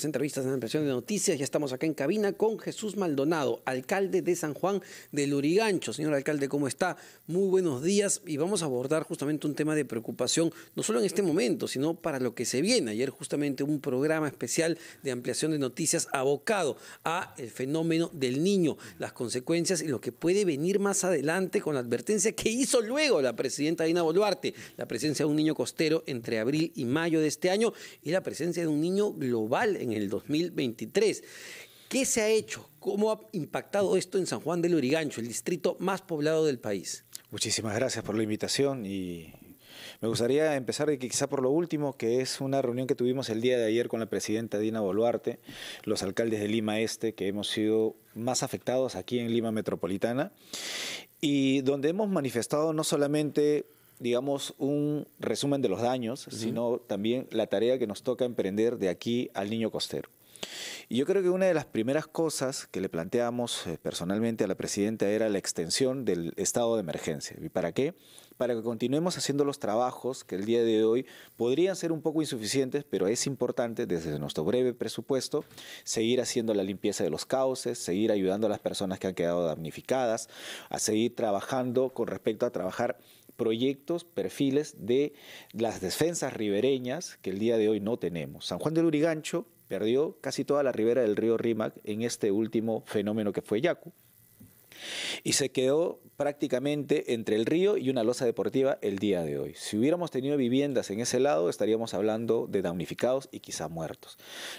Entrevistas en Ampliación de Noticias. Ya estamos acá en cabina con Jesús Maldonado, alcalde de San Juan de Lurigancho. Señor alcalde, ¿cómo está? Muy buenos días, y vamos a abordar justamente un tema de preocupación, no solo en este momento, sino para lo que se viene. Ayer justamente un programa especial de Ampliación de Noticias abocado a el fenómeno del niño, las consecuencias y lo que puede venir más adelante, con la advertencia que hizo luego la presidenta Dina Boluarte, la presencia de un niño costero entre abril y mayo de este año y la presencia de un niño global en el 2023. ¿Qué se ha hecho? ¿Cómo ha impactado esto en San Juan de Lurigancho, el distrito más poblado del país? Muchísimas gracias por la invitación y me gustaría empezar de que quizá por lo último, que es una reunión que tuvimos el día de ayer con la presidenta Dina Boluarte, los alcaldes de Lima Este, que hemos sido más afectados aquí en Lima Metropolitana, y donde hemos manifestado no solamente, digamos, un resumen de los daños, sino también la tarea que nos toca emprender de aquí al niño costero. Y yo creo que una de las primeras cosas que le planteamos personalmente a la presidenta era la extensión del estado de emergencia. ¿Y para qué? Para que continuemos haciendo los trabajos que el día de hoy podrían ser un poco insuficientes, pero es importante desde nuestro breve presupuesto seguir haciendo la limpieza de los cauces, seguir ayudando a las personas que han quedado damnificadas, a seguir trabajando con respecto a trabajar proyectos, perfiles de las defensas ribereñas que el día de hoy no tenemos. San Juan de Lurigancho perdió casi toda la ribera del río Rímac en este último fenómeno que fue Yaku, y se quedó prácticamente entre el río y una losa deportiva el día de hoy. Si hubiéramos tenido viviendas en ese lado, estaríamos hablando de damnificados y quizá muertos.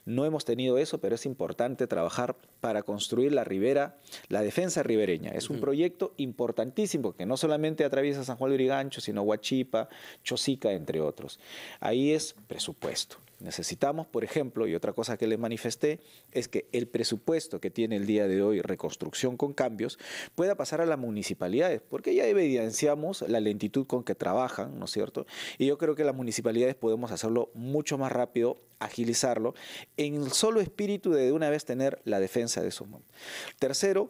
No hemos tenido eso, pero es importante trabajar para construir la ribera, la defensa ribereña. Es un proyecto importantísimo que no solamente atraviesa San Juan de Lurigancho, sino Huachipa, Chosica, entre otros. Ahí es presupuesto. Necesitamos, por ejemplo, y otra cosa que les manifesté, es que el presupuesto que tiene el día de hoy Reconstrucción con Cambios pueda pasar a las municipalidades, porque ya evidenciamos la lentitud con que trabajan, ¿no es cierto? Y yo creo que las municipalidades podemos hacerlo mucho más rápido, agilizarlo, en el solo espíritu de una vez tener la defensa de esos montes. Tercero,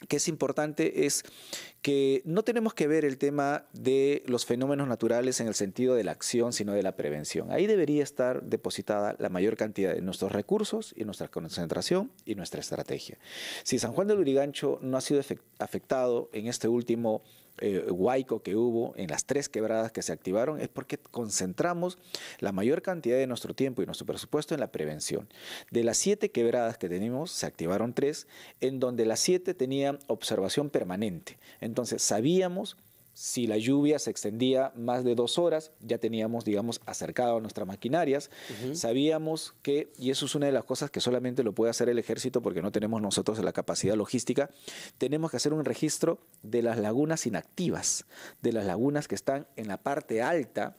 que es importante, es que no tenemos que ver el tema de los fenómenos naturales en el sentido de la acción, sino de la prevención. Ahí debería estar depositada la mayor cantidad de nuestros recursos y nuestra concentración y nuestra estrategia. Si San Juan de Lurigancho no ha sido afectado en este último huaico que hubo, en las 3 quebradas que se activaron, es porque concentramos la mayor cantidad de nuestro tiempo y nuestro presupuesto en la prevención. De las 7 quebradas que tenemos, se activaron 3, en donde las 7 tenían observación permanente. Entonces sabíamos, si la lluvia se extendía más de 2 horas, ya teníamos, digamos, acercado a nuestras maquinarias. Sabíamos que, y eso es una de las cosas que solamente lo puede hacer el ejército porque no tenemos nosotros la capacidad logística, tenemos que hacer un registro de las lagunas inactivas, de las lagunas que están en la parte alta,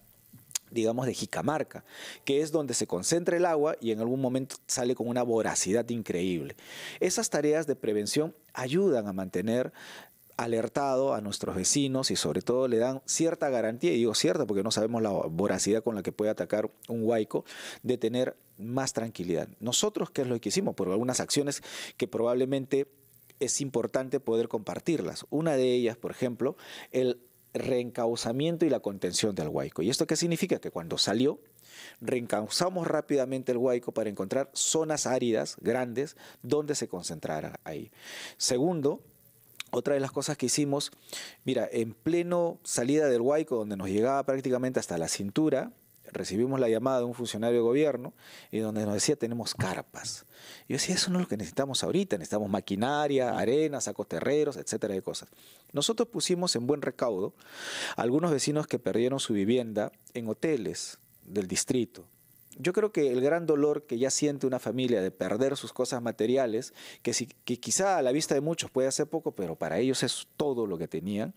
digamos, de Jicamarca, que es donde se concentra el agua y en algún momento sale con una voracidad increíble. Esas tareas de prevención ayudan a mantener alertado a nuestros vecinos y sobre todo le dan cierta garantía, y digo cierta porque no sabemos la voracidad con la que puede atacar un huaico, de tener más tranquilidad. Nosotros, ¿qué es lo que hicimos? Por algunas acciones que probablemente es importante poder compartirlas. Una de ellas, por ejemplo, el reencauzamiento y la contención del huaico. ¿Y esto qué significa? Que cuando salió, reencauzamos rápidamente el huaico para encontrar zonas áridas, grandes, donde se concentrara ahí. Segundo, otra de las cosas que hicimos, mira, en pleno salida del huaico, donde nos llegaba prácticamente hasta la cintura, recibimos la llamada de un funcionario de gobierno y donde nos decía: tenemos carpas. Y yo decía: eso no es lo que necesitamos ahorita, necesitamos maquinaria, arena, sacos terreros, etcétera de cosas. Nosotros pusimos en buen recaudo a algunos vecinos que perdieron su vivienda en hoteles del distrito. Yo creo que el gran dolor que ya siente una familia de perder sus cosas materiales, que quizá a la vista de muchos puede ser poco, pero para ellos es todo lo que tenían,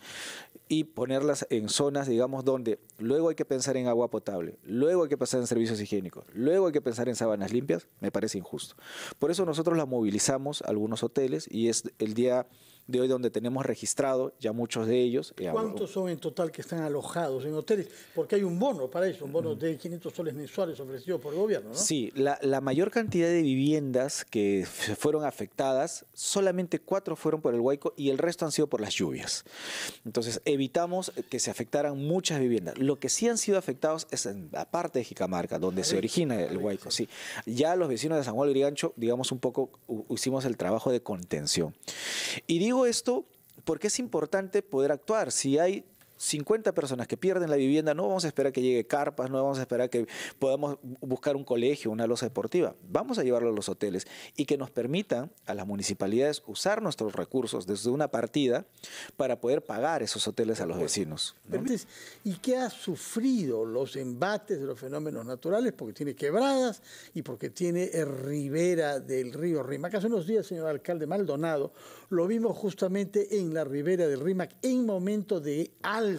y ponerlas en zonas, digamos, donde luego hay que pensar en agua potable, luego hay que pensar en servicios higiénicos, luego hay que pensar en sábanas limpias, me parece injusto. Por eso nosotros la movilizamos a algunos hoteles, y es el día de hoy donde tenemos registrado ya muchos de ellos. ¿Cuántos son en total que están alojados en hoteles? Porque hay un bono para eso, un bono de 500 soles mensuales ofrecido por el gobierno, ¿no? Sí, la mayor cantidad de viviendas que fueron afectadas, solamente 4 fueron por el huaico y el resto han sido por las lluvias. Entonces evitamos que se afectaran muchas viviendas. Lo que sí han sido afectados es en la parte de Jicamarca, donde se origina el huaico. Sí. Ya los vecinos de San Juan de Lurigancho, digamos un poco, hicimos el trabajo de contención. Y digo esto porque es importante poder actuar. Si hay 50 personas que pierden la vivienda, no vamos a esperar que llegue carpas, no vamos a esperar que podamos buscar un colegio, una loza deportiva. Vamos a llevarlo a los hoteles y que nos permitan a las municipalidades usar nuestros recursos desde una partida para poder pagar esos hoteles a los vecinos, ¿no? ¿Y qué ha sufrido los embates de los fenómenos naturales? Porque tiene quebradas y porque tiene ribera del río Rímac. Hace unos días, señor alcalde Maldonado, lo vimos justamente en la ribera del Rímac en momento de alza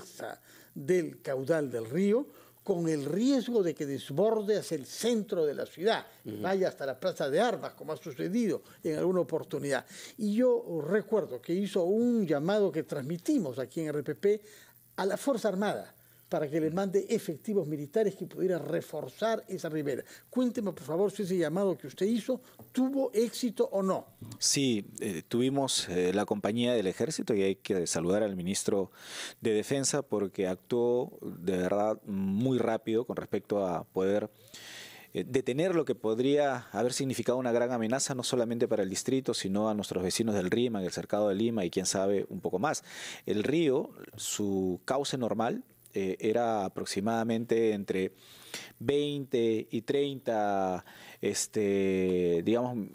del caudal del río, con el riesgo de que desborde hacia el centro de la ciudad, vaya hasta la Plaza de Armas, como ha sucedido en alguna oportunidad. Y yo recuerdo que hizo un llamado que transmitimos aquí en RPP a la Fuerza Armada, para que le mande efectivos militares que pudieran reforzar esa ribera. Cuénteme, por favor, si ese llamado que usted hizo tuvo éxito o no. Sí, tuvimos la compañía del Ejército y hay que saludar al ministro de Defensa porque actuó de verdad muy rápido con respecto a poder detener lo que podría haber significado una gran amenaza, no solamente para el distrito, sino a nuestros vecinos del Rímac, el cercado de Lima y quién sabe un poco más. El río, su cauce normal, era aproximadamente entre 20 y 30, digamos,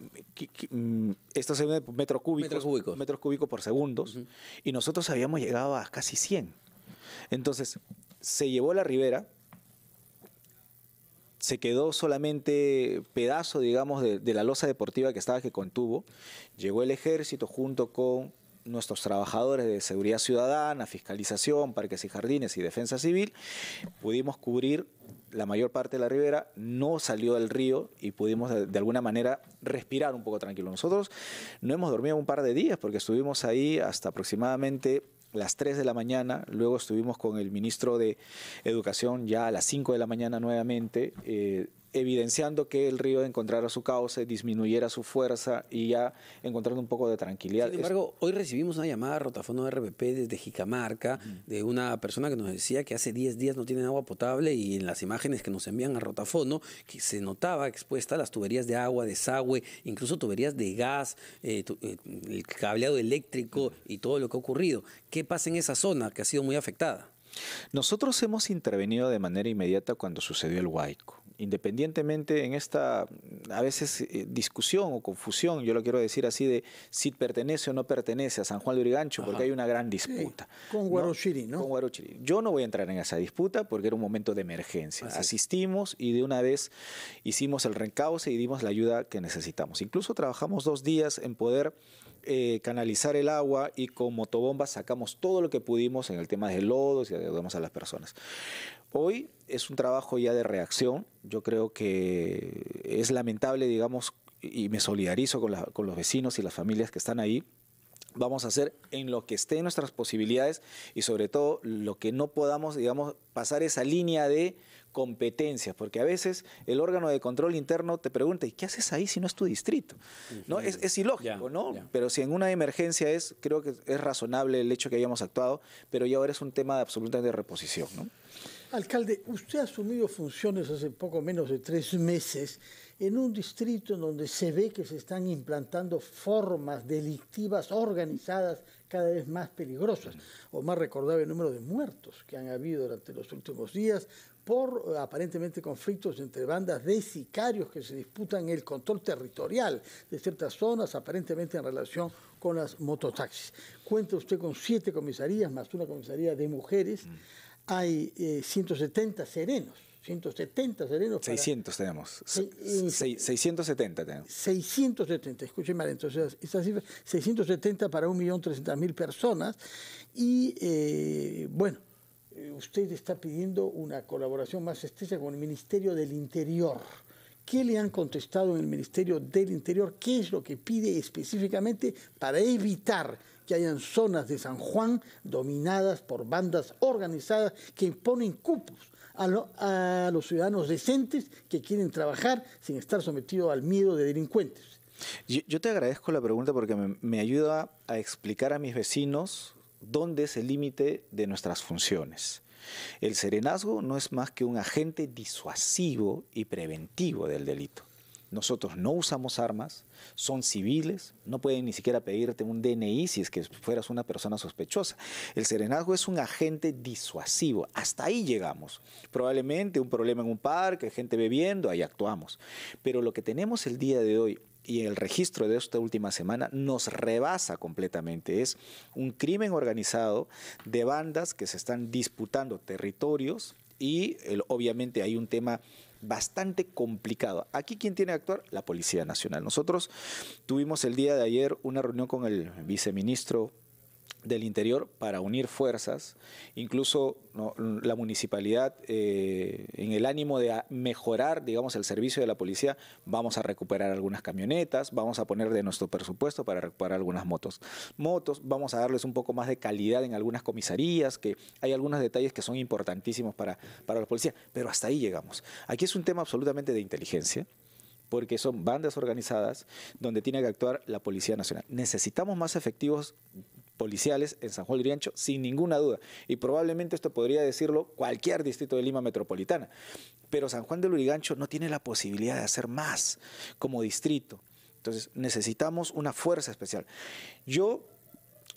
esto se ve metros cúbicos por segundos, y nosotros habíamos llegado a casi 100. Entonces, se llevó la ribera, se quedó solamente pedazo, digamos, de la losa deportiva que contuvo. Llegó el Ejército junto con nuestros trabajadores de seguridad ciudadana, fiscalización, parques y jardines y defensa civil. Pudimos cubrir la mayor parte de la ribera, no salió del río y pudimos de alguna manera respirar un poco tranquilo. Nosotros no hemos dormido un par de días porque estuvimos ahí hasta aproximadamente las 3 de la mañana, luego estuvimos con el ministro de Educación ya a las 5 de la mañana nuevamente, evidenciando que el río encontrara su cauce, disminuyera su fuerza y ya encontrando un poco de tranquilidad. Sin embargo, hoy recibimos una llamada a Rotafono de RPP desde Jicamarca de una persona que nos decía que hace 10 días no tienen agua potable y en las imágenes que nos envían a Rotafono que se notaba expuesta las tuberías de agua, desagüe, incluso tuberías de gas, el cableado eléctrico y todo lo que ha ocurrido. ¿Qué pasa en esa zona que ha sido muy afectada? Nosotros hemos intervenido de manera inmediata cuando sucedió el huaico. Independientemente en esta, a veces, discusión o confusión, yo lo quiero decir así, de si pertenece o no pertenece a San Juan de Lurigancho, porque hay una gran disputa. Sí, con Guarochirí, ¿no? Con Guarochirí. Yo no voy a entrar en esa disputa porque era un momento de emergencia. Asistimos y de una vez hicimos el reencauce y dimos la ayuda que necesitamos. Incluso trabajamos 2 días en poder canalizar el agua y con motobombas sacamos todo lo que pudimos en el tema de lodos y ayudamos a las personas. Hoy es un trabajo ya de reacción. Yo creo que es lamentable, digamos, y me solidarizo con los vecinos y las familias que están ahí. Vamos a hacer en lo que esté en nuestras posibilidades y sobre todo lo que no podamos, digamos, pasar esa línea de competencias, porque a veces el órgano de control interno te pregunta, ¿y qué haces ahí si no es tu distrito? ¿No? Es ilógico, ¿no? Pero si en una emergencia creo que es razonable el hecho que hayamos actuado, pero ya ahora es un tema de absolutamente reposición, ¿no? Alcalde, usted ha asumido funciones hace poco menos de 3 meses en un distrito en donde se ve que se están implantando formas delictivas organizadas cada vez más peligrosas. O más recordable el número de muertos que han habido durante los últimos días por aparentemente conflictos entre bandas de sicarios que se disputan el control territorial de ciertas zonas, aparentemente en relación con las mototaxis. Cuenta usted con 7 comisarías más una comisaría de mujeres. Hay 170 serenos. 170 serenos. 600 tenemos. 670 tenemos. 670, escuchen mal, entonces esa cifra, 670 para 1.300.000 personas. Y bueno, usted está pidiendo una colaboración más estrecha con el Ministerio del Interior. ¿Qué le han contestado en el Ministerio del Interior? ¿Qué es lo que pide específicamente para evitar que hayan zonas de San Juan dominadas por bandas organizadas que imponen cupos a los ciudadanos decentes que quieren trabajar sin estar sometidos al miedo de delincuentes. Yo te agradezco la pregunta porque me ayuda a explicar a mis vecinos dónde es el límite de nuestras funciones. El serenazgo no es más que un agente disuasivo y preventivo del delito. Nosotros no usamos armas, son civiles, no pueden ni siquiera pedirte un DNI si es que fueras una persona sospechosa. El serenazgo es un agente disuasivo, hasta ahí llegamos. Probablemente un problema en un parque, gente bebiendo, ahí actuamos. Pero lo que tenemos el día de hoy y el registro de esta última semana nos rebasa completamente. Es un crimen organizado de bandas que se están disputando territorios y obviamente hay un tema bastante complicado. Aquí, ¿quién tiene que actuar? La Policía Nacional. Nosotros tuvimos el día de ayer una reunión con el viceministro del Interior para unir fuerzas, incluso la municipalidad, en el ánimo de mejorar, digamos, el servicio de la policía, vamos a recuperar algunas camionetas, vamos a poner de nuestro presupuesto para recuperar algunas motos, vamos a darles un poco más de calidad en algunas comisarías, que hay algunos detalles que son importantísimos para la policía, pero hasta ahí llegamos. Aquí es un tema absolutamente de inteligencia, porque son bandas organizadas donde tiene que actuar la Policía Nacional. Necesitamos más efectivos policiales en San Juan de Lurigancho, sin ninguna duda. Y probablemente esto podría decirlo cualquier distrito de Lima metropolitana. Pero San Juan de Lurigancho no tiene la posibilidad de hacer más como distrito. Entonces necesitamos una fuerza especial. Yo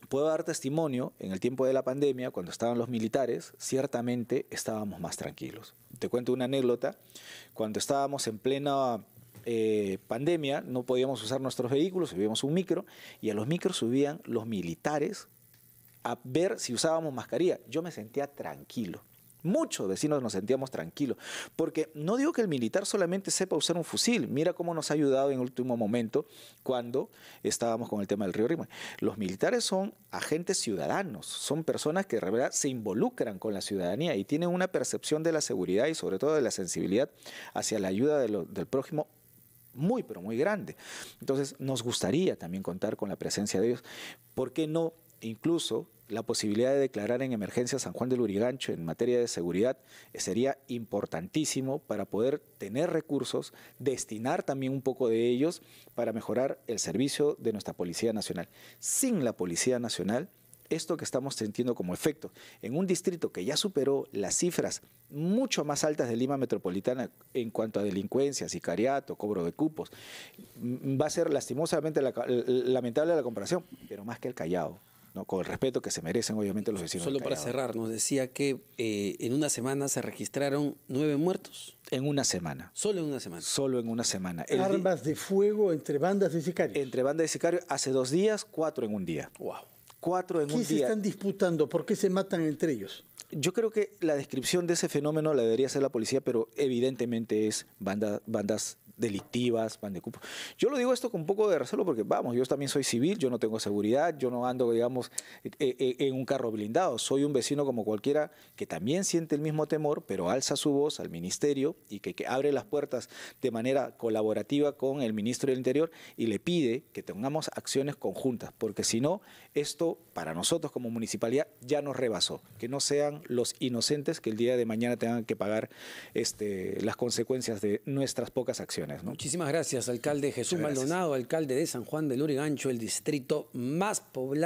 puedo dar testimonio, en el tiempo de la pandemia, cuando estaban los militares, ciertamente estábamos más tranquilos. Te cuento una anécdota. Cuando estábamos en plena pandemia, no podíamos usar nuestros vehículos, subíamos un micro y a los micros subían los militares a ver si usábamos mascarilla. Yo me sentía tranquilo. Muchos vecinos nos sentíamos tranquilos, porque no digo que el militar solamente sepa usar un fusil. Mira cómo nos ha ayudado en el último momento cuando estábamos con el tema del río Rima. Los militares son agentes ciudadanos, son personas que de verdad se involucran con la ciudadanía y tienen una percepción de la seguridad y sobre todo de la sensibilidad hacia la ayuda del prójimo muy, pero muy grande. Entonces, nos gustaría también contar con la presencia de ellos. ¿Por qué no? Incluso la posibilidad de declarar en emergencia San Juan de Lurigancho en materia de seguridad sería importantísimo para poder tener recursos, destinar también un poco de ellos para mejorar el servicio de nuestra Policía Nacional. Sin la Policía Nacional, esto que estamos sintiendo como efecto en un distrito que ya superó las cifras mucho más altas de Lima metropolitana en cuanto a delincuencia, sicariato, cobro de cupos, va a ser lastimosamente lamentable la comparación, pero más que el Callao, ¿no? Con el respeto que se merecen obviamente los vecinos. Solo para cerrar, nos decía que en una semana se registraron 9 muertos. En una semana. Solo en una semana. Solo en una semana. Armas de fuego entre bandas de sicarios. Entre bandas de sicarios, hace 2 días, 4 en un día. Wow. 4 en un día. ¿Qué se están disputando? ¿Por qué se matan entre ellos? Yo creo que la descripción de ese fenómeno la debería hacer la policía, pero evidentemente es bandas delictivas, bandas de cupos. Yo lo digo esto con un poco de recelo porque, vamos, yo también soy civil, yo no tengo seguridad, yo no ando, digamos, en un carro blindado. Soy un vecino como cualquiera que también siente el mismo temor, pero alza su voz al ministerio y que abre las puertas de manera colaborativa con el ministro del Interior y le pide que tengamos acciones conjuntas, porque si no, esto para nosotros como municipalidad ya nos rebasó. Que no sean los inocentes que el día de mañana tengan que pagar las consecuencias de nuestras pocas acciones, ¿no? Muchísimas gracias, alcalde Jesús Maldonado, alcalde de San Juan de Lurigancho, el distrito más poblado.